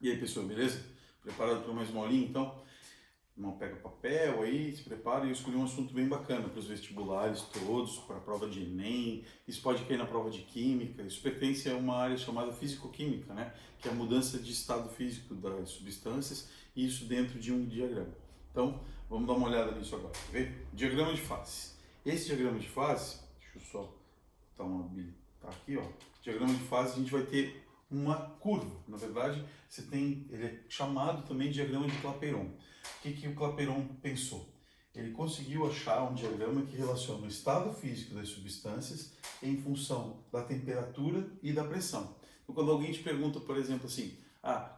E aí, pessoal, beleza? Preparado para mais uma aulinha, então? Não pega papel aí, se prepara. E eu escolhi um assunto bem bacana para os vestibulares todos, para a prova de Enem. Isso pode cair na prova de Química. Isso pertence a uma área chamada Físico-Química, né? Que é a mudança de estado físico das substâncias, e isso dentro de um diagrama. Então, vamos dar uma olhada nisso agora. Quer ver? Diagrama de fase. Esse diagrama de fase, deixa eu só dar uma habilitar aqui, ó. Diagrama de fase, a gente vai ter uma curva. Na verdade, ele é chamado também de diagrama de Clapeyron. O que o Clapeyron pensou? Ele conseguiu achar um diagrama que relaciona o estado físico das substâncias em função da temperatura e da pressão. Então, quando alguém te pergunta, por exemplo, assim,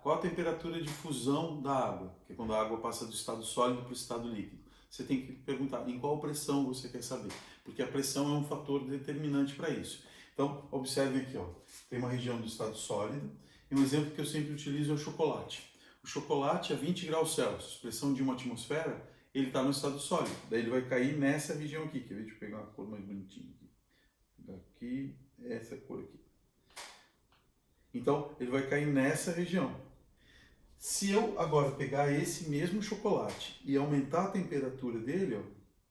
qual a temperatura de fusão da água? Que é quando a água passa do estado sólido para o estado líquido. Você tem que perguntar em qual pressão você quer saber, porque a pressão é um fator determinante para isso. Então, observe aqui, ó, tem uma região do estado sólido, e um exemplo que eu sempre utilizo é o chocolate. O chocolate a 20 graus Celsius, pressão de uma atmosfera, ele está no estado sólido. Daí ele vai cair nessa região aqui. Quer ver? Deixa eu pegar uma cor mais bonitinha aqui. Aqui, essa cor aqui. Então, ele vai cair nessa região. Se eu agora pegar esse mesmo chocolate e aumentar a temperatura dele, ó,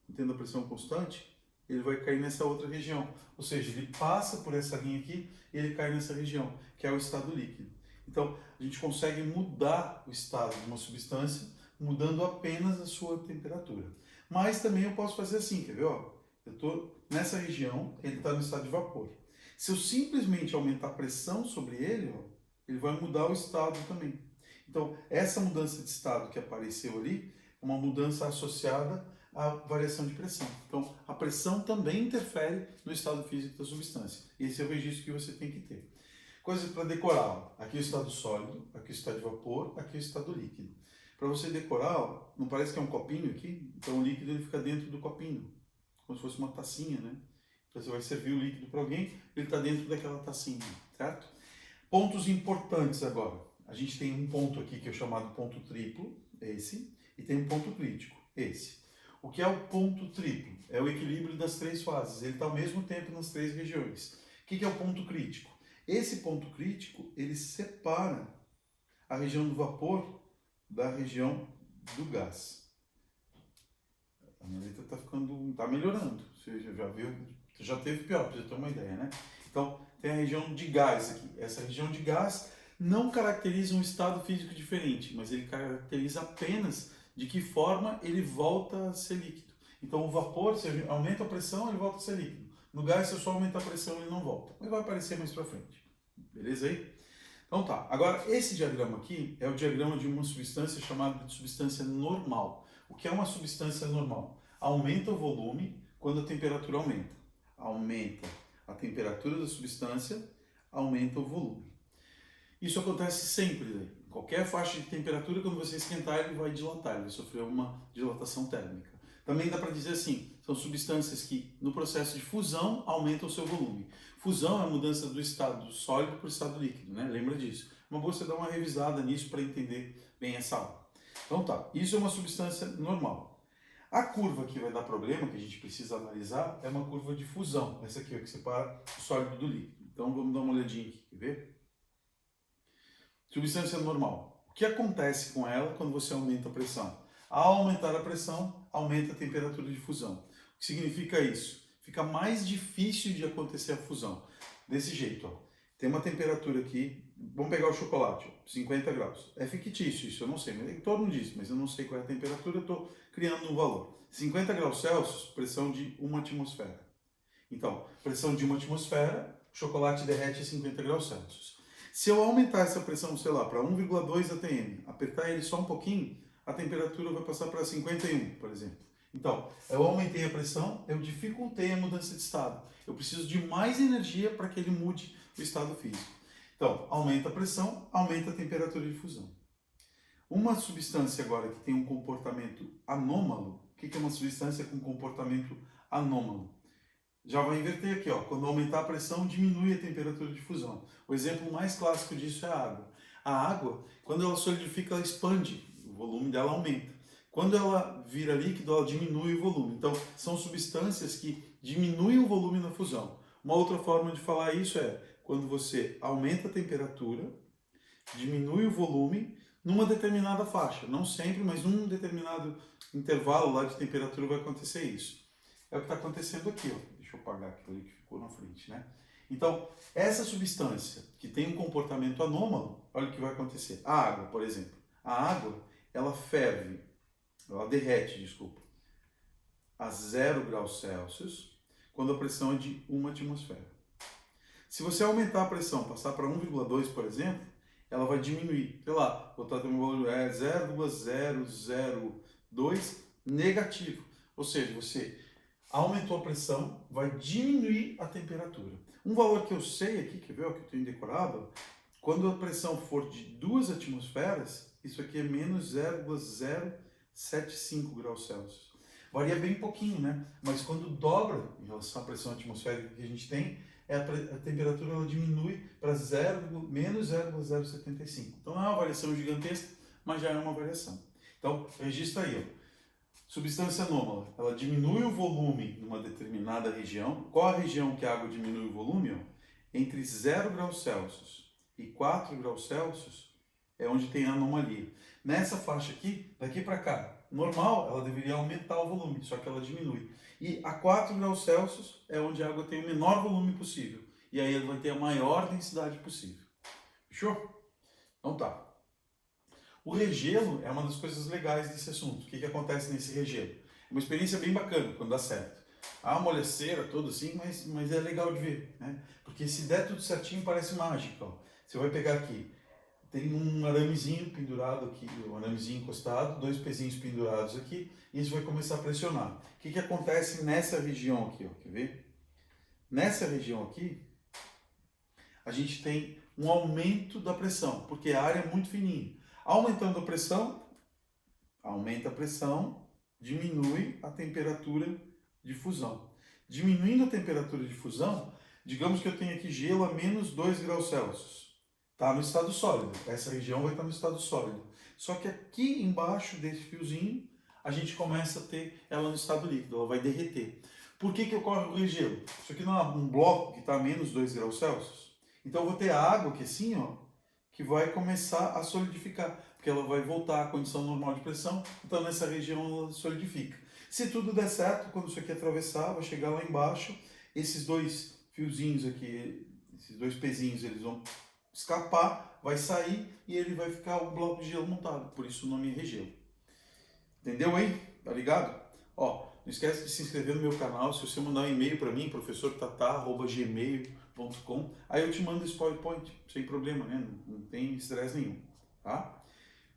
mantendo a pressão constante, ele vai cair nessa outra região. Ou seja, ele passa por essa linha aqui e ele cai nessa região, que é o estado líquido. Então, a gente consegue mudar o estado de uma substância mudando apenas a sua temperatura. Mas também eu posso fazer assim, quer ver? Ó, eu estou nessa região, ele está no estado de vapor. Se eu simplesmente aumentar a pressão sobre ele, ó, ele vai mudar o estado também. Então, essa mudança de estado que apareceu ali é uma mudança associada à variação de pressão. Então, a pressão também interfere no estado físico da substância. Esse é o registro que você tem que ter. Coisas para decorar. Aqui é o estado sólido, aqui é o estado de vapor, aqui é o estado líquido. Para você decorar, ó, não parece que é um copinho aqui? Então o líquido ele fica dentro do copinho, como se fosse uma tacinha, né? Então você vai servir o líquido para alguém, ele está dentro daquela tacinha, certo? Pontos importantes agora. A gente tem um ponto aqui que é chamado ponto triplo, esse, e tem um ponto crítico, esse. O que é o ponto triplo? É o equilíbrio das três fases, ele está ao mesmo tempo nas três regiões. O que é o ponto crítico? Esse ponto crítico, ele separa a região do vapor da região do gás. A minha letra está melhorando. Você já viu, já teve pior, para você ter uma ideia, né? Então, tem a região de gás aqui. Essa região de gás não caracteriza um estado físico diferente, mas ele caracteriza apenas de que forma ele volta a ser líquido. Então, o vapor, se aumenta a pressão, ele volta a ser líquido. No gás, se eu só aumentar a pressão, ele não volta. Ele vai aparecer mais para frente. Beleza aí? Então tá. Agora, esse diagrama aqui é o diagrama de uma substância chamada de substância normal. O que é uma substância normal? Aumenta o volume quando a temperatura aumenta. Aumenta a temperatura da substância, aumenta o volume. Isso acontece sempre, né? Em qualquer faixa de temperatura, quando você esquentar, ele vai dilatar, ele vai sofrer uma dilatação térmica. Também dá para dizer assim, são substâncias que no processo de fusão aumentam o seu volume. Fusão é a mudança do estado sólido para o estado líquido, né? Lembra disso. Uma boa você dar uma revisada nisso para entender bem essa aula. Então tá, isso é uma substância normal. A curva que vai dar problema, que a gente precisa analisar, é uma curva de fusão. Essa aqui, ó, que separa o sólido do líquido. Então vamos dar uma olhadinha aqui, quer ver? Substância normal. O que acontece com ela quando você aumenta a pressão? Ao aumentar a pressão, aumenta a temperatura de fusão. O que significa isso? Fica mais difícil de acontecer a fusão. Desse jeito, ó. Tem uma temperatura aqui, vamos pegar o chocolate, ó, 50 graus. É fictício isso, eu não sei, mas todo mundo diz, mas eu não sei qual é a temperatura, eu estou criando um valor. 50 graus Celsius, pressão de uma atmosfera. Então, pressão de uma atmosfera, o chocolate derrete a 50 graus Celsius. Se eu aumentar essa pressão, sei lá, para 1,2 atm, apertar ele só um pouquinho, a temperatura vai passar para 51, por exemplo. Então, eu aumentei a pressão, eu dificultei a mudança de estado. Eu preciso de mais energia para que ele mude o estado físico. Então, aumenta a pressão, aumenta a temperatura de fusão. Uma substância agora que tem um comportamento anômalo, o que é uma substância com comportamento anômalo? Já vai inverter aqui, ó. Quando aumentar a pressão, diminui a temperatura de fusão. O exemplo mais clássico disso é a água. A água, quando ela solidifica, ela expande, o volume dela aumenta. Quando ela vira líquido, ela diminui o volume. Então, são substâncias que diminuem o volume na fusão. Uma outra forma de falar isso é quando você aumenta a temperatura, diminui o volume numa determinada faixa. Não sempre, mas num determinado intervalo lá de temperatura vai acontecer isso. É o que está acontecendo aqui, ó. Deixa eu apagar aquilo ali que ficou na frente, né? Então, essa substância que tem um comportamento anômalo, olha o que vai acontecer. A água, por exemplo. A água, ela ferve, ela derrete, desculpa, a 0 graus Celsius, quando a pressão é de 1 atmosfera. Se você aumentar a pressão, passar para 1,2, por exemplo, ela vai diminuir. Sei lá, botar também o valor 0,002 negativo. Ou seja, você aumentou a pressão, vai diminuir a temperatura. Um valor que eu sei aqui, quer ver, ó, que eu tenho decorado, quando a pressão for de 2 atmosferas, isso aqui é menos 0,075 graus Celsius. Varia bem pouquinho, né? Mas quando dobra em relação à pressão atmosférica que a gente tem, a temperatura ela diminui para menos 0,075. Então não é uma variação gigantesca, mas já é uma variação. Então, registra aí, ó. Substância anômala, ela diminui o volume numa determinada região. Qual a região que a água diminui o volume? Ó? Entre 0 graus Celsius e 4 graus Celsius é onde tem a anomalia. Nessa faixa aqui, daqui para cá, normal, ela deveria aumentar o volume, só que ela diminui. E a 4 graus Celsius é onde a água tem o menor volume possível. E aí ela vai ter a maior densidade possível. Fechou? Então tá. O regelo é uma das coisas legais desse assunto. O que acontece nesse regelo? É uma experiência bem bacana quando dá certo. Há uma molhaceira toda assim, mas é legal de ver, né? Porque se der tudo certinho parece mágica. Ó. Você vai pegar aqui, tem um aramezinho pendurado aqui, um aramezinho encostado, 2 pezinhos pendurados aqui, e isso vai começar a pressionar. O que acontece nessa região aqui? Ó? Quer ver? Nessa região aqui, a gente tem um aumento da pressão, porque a área é muito fininha. Aumentando a pressão, aumenta a pressão, diminui a temperatura de fusão. Diminuindo a temperatura de fusão, digamos que eu tenho aqui gelo a menos 2 graus Celsius. Está no estado sólido, essa região vai estar no estado sólido. Só que aqui embaixo desse fiozinho, a gente começa a ter ela no estado líquido, ela vai derreter. Por que ocorre o regelo? Isso aqui não é um bloco que está a menos 2 graus Celsius? Então eu vou ter a água aqui assim, ó, que vai começar a solidificar, porque ela vai voltar à condição normal de pressão, então nessa região ela solidifica. Se tudo der certo, quando isso aqui atravessar, vai chegar lá embaixo, esses 2 fiozinhos aqui, esses 2 pezinhos, eles vão escapar, vai sair e ele vai ficar um bloco de gelo montado, por isso o nome é regelo. Entendeu aí? Tá ligado? Ó, não esquece de se inscrever no meu canal, se você mandar um e-mail para mim, professortata@gmail.com, aí eu te mando esse PowerPoint, sem problema, né? Não tem estresse nenhum, tá?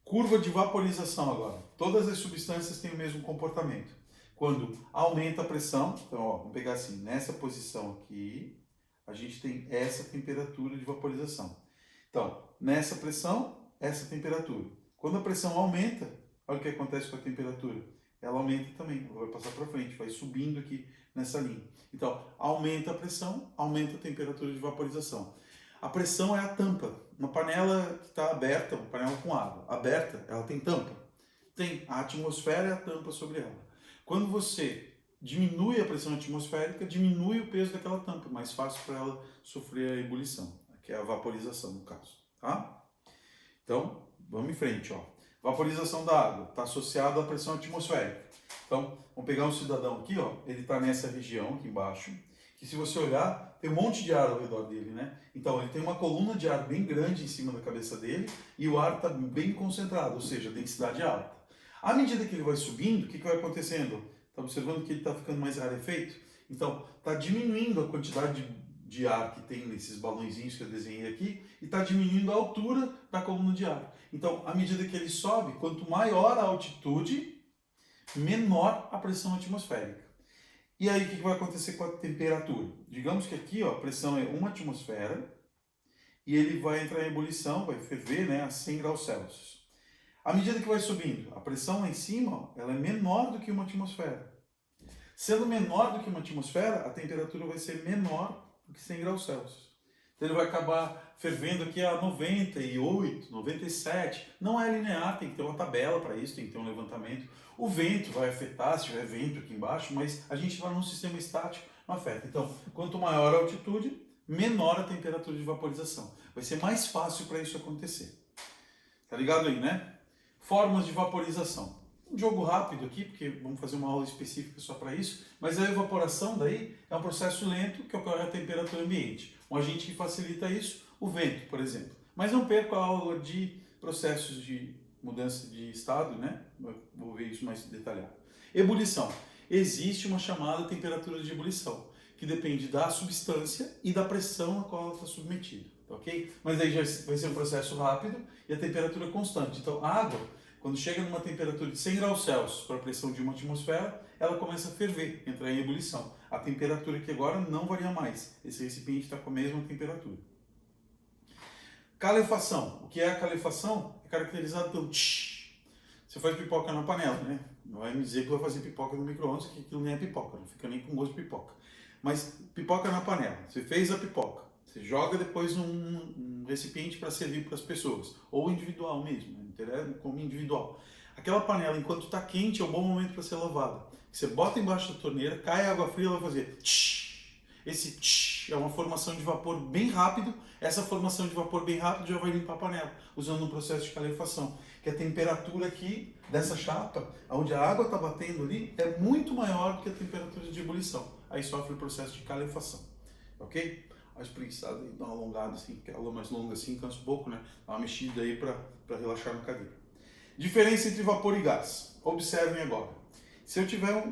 Curva de vaporização agora. Todas as substâncias têm o mesmo comportamento. Quando aumenta a pressão, então ó, vamos pegar assim, nessa posição aqui, a gente tem essa temperatura de vaporização. Então, nessa pressão, essa temperatura. Quando a pressão aumenta, olha o que acontece com a temperatura. Ela aumenta também, ela vai passar para frente, vai subindo aqui nessa linha. Então, aumenta a pressão, aumenta a temperatura de vaporização. A pressão é a tampa. Uma panela que está aberta, uma panela com água aberta, ela tem tampa. Tem a atmosfera e a tampa sobre ela. Quando você diminui a pressão atmosférica, diminui o peso daquela tampa, mais fácil para ela sofrer a ebulição, que é a vaporização no caso, tá? Então, vamos em frente, ó. Vaporização da água está associada à pressão atmosférica. Então, vamos pegar um cidadão aqui, ó, ele está nessa região aqui embaixo, que se você olhar, tem um monte de ar ao redor dele, né? Então, ele tem uma coluna de ar bem grande em cima da cabeça dele e o ar está bem concentrado, ou seja, densidade alta. À medida que ele vai subindo, o que vai acontecendo? Está observando que ele está ficando mais rarefeito? Então, está diminuindo a quantidade de ar que tem nesses balõezinhos que eu desenhei aqui e está diminuindo a altura da coluna de ar. Então, à medida que ele sobe, quanto maior a altitude, menor a pressão atmosférica. E aí, o que vai acontecer com a temperatura? Digamos que aqui ó, a pressão é 1 atmosfera e ele vai entrar em ebulição, vai ferver, né, a 100 graus Celsius. À medida que vai subindo, a pressão lá em cima ó, ela é menor do que 1 atmosfera. Sendo menor do que 1 atmosfera, a temperatura vai ser menor do que 100 graus Celsius. Então ele vai acabar fervendo aqui a 98, 97. Não é linear, tem que ter uma tabela para isso, tem que ter um levantamento. O vento vai afetar, se tiver vento aqui embaixo, mas a gente vai num sistema estático, não afeta. Então, quanto maior a altitude, menor a temperatura de vaporização. Vai ser mais fácil para isso acontecer. Tá ligado aí, né? Formas de vaporização. Um jogo rápido aqui, porque vamos fazer uma aula específica só para isso, mas a evaporação daí é um processo lento que ocorre a temperatura ambiente. Um agente que facilita isso, o vento, por exemplo. Mas não perca a aula de processos de mudança de estado, né? Vou ver isso mais detalhado. Ebulição. Existe uma chamada temperatura de ebulição, que depende da substância e da pressão a qual ela está submetida, ok? Mas aí já vai ser um processo rápido e a temperatura constante. Então, a água, quando chega numa temperatura de 100 graus Celsius para a pressão de uma atmosfera, ela começa a ferver, entrar em ebulição. A temperatura aqui agora não varia mais. Esse recipiente está com a mesma temperatura. Calefação. O que é a calefação? É caracterizado pelo tsh. Você faz pipoca na panela, né? Não vai me dizer que vai fazer pipoca no micro-ondas, que aquilo nem é pipoca, não fica nem com gosto de pipoca. Mas pipoca na panela. Você fez a pipoca. Você joga depois num recipiente para servir para as pessoas. Ou individual mesmo, né? Como individual. Aquela panela, enquanto está quente, é um bom momento para ser lavada. Você bota embaixo da torneira, cai a água fria, ela vai fazer tsh. Esse tsh é uma formação de vapor bem rápido. Essa formação de vapor bem rápido já vai limpar a panela, usando um processo de calefação. Que a temperatura aqui dessa chapa, onde a água está batendo ali, é muito maior do que a temperatura de ebulição. Aí sofre o processo de calefação. Ok? A espreguiçada aí, dá uma alongada assim, que a aula mais longa assim cansa um pouco, né? Dá uma mexida aí para relaxar na cadeira. Diferença entre vapor e gás. Observem agora. Se eu tiver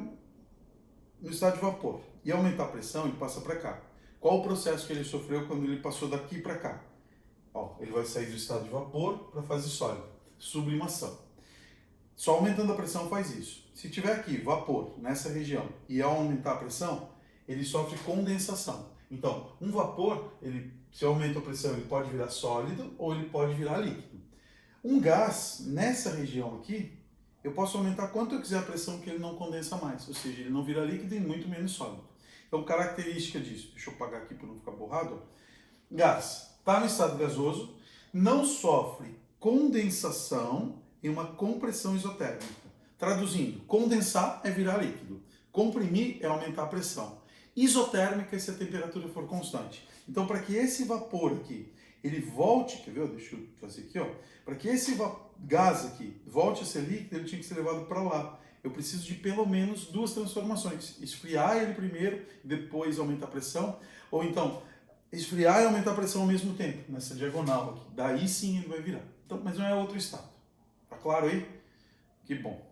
no estado de vapor e aumentar a pressão, ele passa para cá. Qual o processo que ele sofreu quando ele passou daqui para cá? Ó, ele vai sair do estado de vapor para a fase sólida. Sublimação. Só aumentando a pressão faz isso. Se tiver aqui vapor nessa região e ao aumentar a pressão, ele sofre condensação. Então, um vapor, se eu aumento a pressão, ele pode virar sólido ou ele pode virar líquido. Um gás, nessa região aqui, eu posso aumentar quanto eu quiser a pressão que ele não condensa mais, ou seja, ele não vira líquido e muito menos sólido. Então, característica disso, deixa eu apagar aqui para não ficar borrado. Gás, está no estado gasoso, não sofre condensação e uma compressão isotérmica. Traduzindo, condensar é virar líquido, comprimir é aumentar a pressão. Isotérmica é se a temperatura for constante. Então, para que esse vapor aqui, ele volte, quer ver? Deixa eu fazer aqui, ó. Para que esse gás aqui volte a ser líquido, ele tinha que ser levado para lá. Eu preciso de pelo menos duas transformações. Esfriar ele primeiro, depois aumentar a pressão. Ou então, esfriar e aumentar a pressão ao mesmo tempo, nessa diagonal aqui. Daí sim ele vai virar. Então, mas não é outro estado. Tá claro aí? Que bom.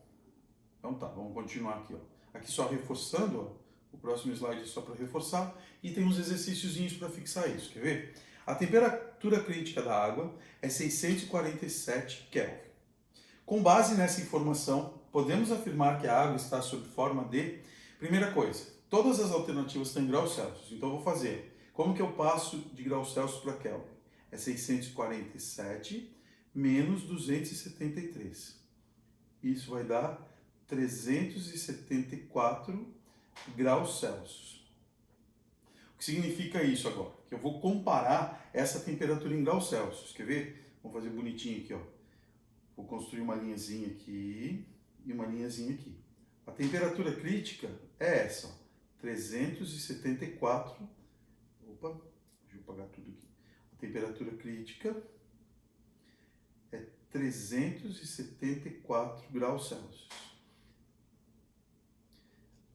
Então tá, vamos continuar aqui, ó. Aqui só reforçando, ó. O próximo slide é só para reforçar. E tem uns exercíciozinhos para fixar isso. Quer ver? A temperatura crítica da água é 647 Kelvin. Com base nessa informação, podemos afirmar que a água está sob forma de... Primeira coisa, todas as alternativas estão em graus Celsius. Então, eu vou fazer. Como que eu passo de graus Celsius para Kelvin? É 647 menos 273. Isso vai dar 374 graus Celsius. O que significa isso agora? Que eu vou comparar essa temperatura em graus Celsius. Quer ver? Vamos fazer bonitinho aqui, ó. Vou construir uma linhazinha aqui e uma linhazinha aqui. A temperatura crítica é essa, ó, 374. Opa, deixa eu apagar tudo aqui. A temperatura crítica é 374 graus Celsius.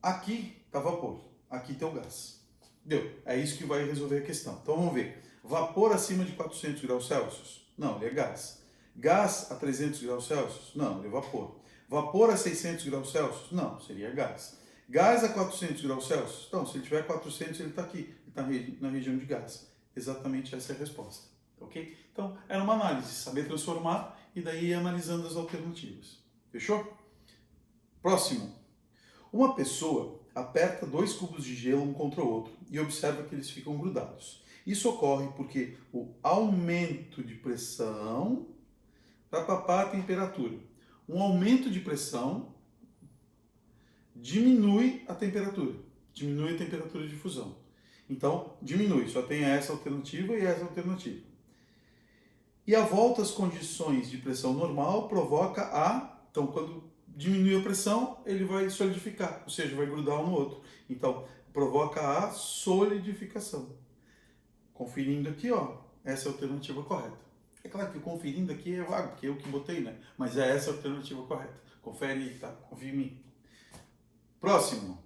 Aqui está vapor, aqui tem o gás. Deu, é isso que vai resolver a questão. Então vamos ver. Vapor acima de 400 graus Celsius? Não, ele é gás. Gás a 300 graus Celsius? Não, ele é vapor. Vapor a 600 graus Celsius? Não, seria gás. Gás a 400 graus Celsius? Então, se ele tiver 400, ele está aqui, ele está na região de gás. Exatamente essa é a resposta, ok? Então, era uma análise, saber transformar e daí ir analisando as alternativas. Fechou? Próximo. Uma pessoa aperta 2 cubos de gelo um contra o outro e observa que eles ficam grudados. Isso ocorre porque o aumento de pressão para papar a temperatura. Um aumento de pressão diminui a temperatura de fusão. Então, diminui, só tem essa alternativa e essa alternativa. E a volta às condições de pressão normal provoca Então, quando diminui a pressão, ele vai solidificar, ou seja, vai grudar um no outro. Então, provoca a solidificação. Conferindo aqui, ó, essa é a alternativa correta. É claro que conferindo aqui é vago, porque eu que botei, né? Mas é essa a alternativa correta. Confere aí, tá? Confia em mim. Próximo.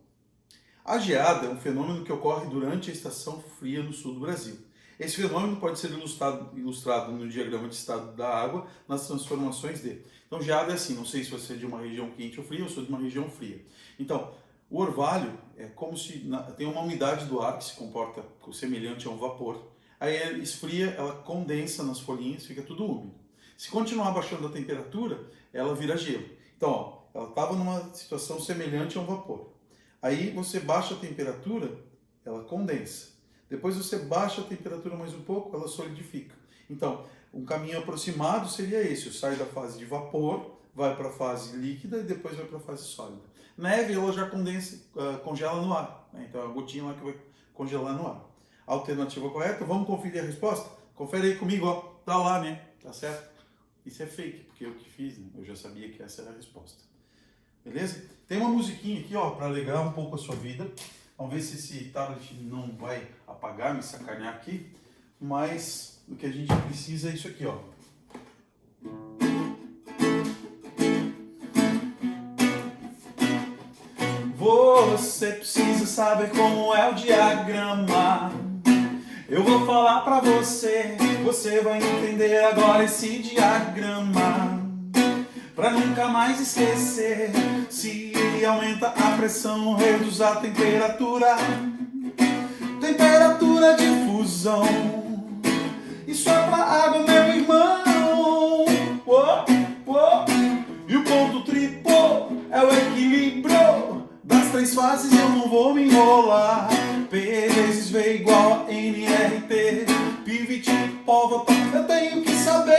A geada é um fenômeno que ocorre durante a estação fria no sul do Brasil. Esse fenômeno pode ser ilustrado no diagrama de estado da água, nas transformações de. Então, geada é assim, não sei se você é de uma região quente ou fria, eu sou de uma região fria. Então, o orvalho é como se tem uma umidade do ar que se comporta semelhante a um vapor. Aí ela esfria, ela condensa nas folhinhas, fica tudo úmido. Se continuar baixando a temperatura, ela vira gelo. Então, ó, ela estava numa situação semelhante a um vapor. Aí você baixa a temperatura, ela condensa. Depois você baixa a temperatura mais um pouco, ela solidifica. Então, um caminho aproximado seria esse. Sai da fase de vapor, vai para a fase líquida e depois vai para a fase sólida. Neve, ela já condensa, congela no ar. Né? Então, é a gotinha lá que vai congelar no ar. Alternativa correta, vamos conferir a resposta? Confere aí comigo, ó. Tá lá, né? Tá certo? Isso é fake, porque eu que fiz, né? Eu já sabia que essa era a resposta. Beleza? Tem uma musiquinha aqui, ó, para alegrar um pouco a sua vida. Vamos ver se esse tablet não vai apagar, me sacanear aqui. Mas o que a gente precisa é isso aqui, ó. Você precisa saber como é o diagrama. Eu vou falar pra você, você vai entender agora esse diagrama. Pra nunca mais esquecer, se ele aumenta a pressão, reduz a temperatura. Temperatura de fusão. Isso é pra água, meu irmão. E o ponto triplo é o equilíbrio das três fases, eu não vou me enrolar. P vezes V igual a nRT. Pivot, pó, eu tenho que saber.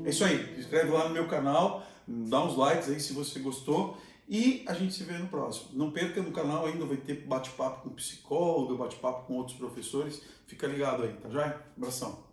É isso aí, se inscreve lá no meu canal, dá uns likes aí se você gostou e a gente se vê no próximo. Não perca, no canal ainda vai ter bate-papo com psicólogo, bate-papo com outros professores. Fica ligado aí, tá joia? Abração.